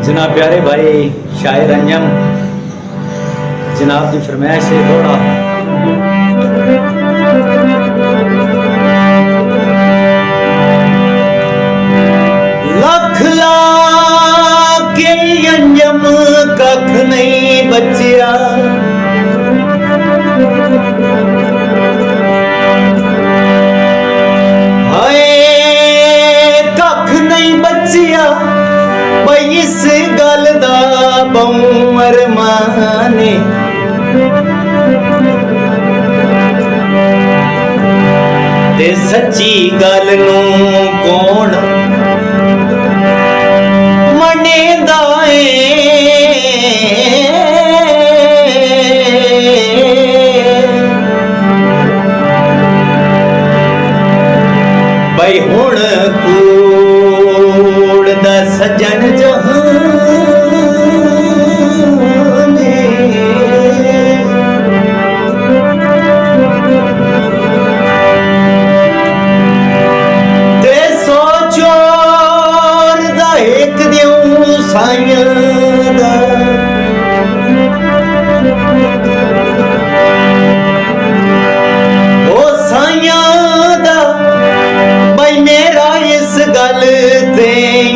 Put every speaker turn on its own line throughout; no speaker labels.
जनाब प्यारे भाई शायर अंजम जनाब की फरमाइश है थोड़ा लख ला के अंजम कख नहीं बचिया हाय कख नहीं बचिया बई इस गल दा बहु अरमाने ते सच्ची गल नू कौन मनेंदा बई हुण कूड़ दा सजन गल ते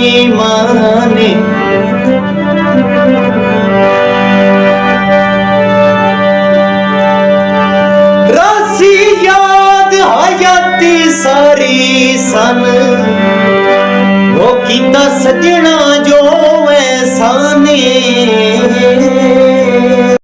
ईमाने रासी याद हयाती सारी सन वो कीता सजना जो ऐसाने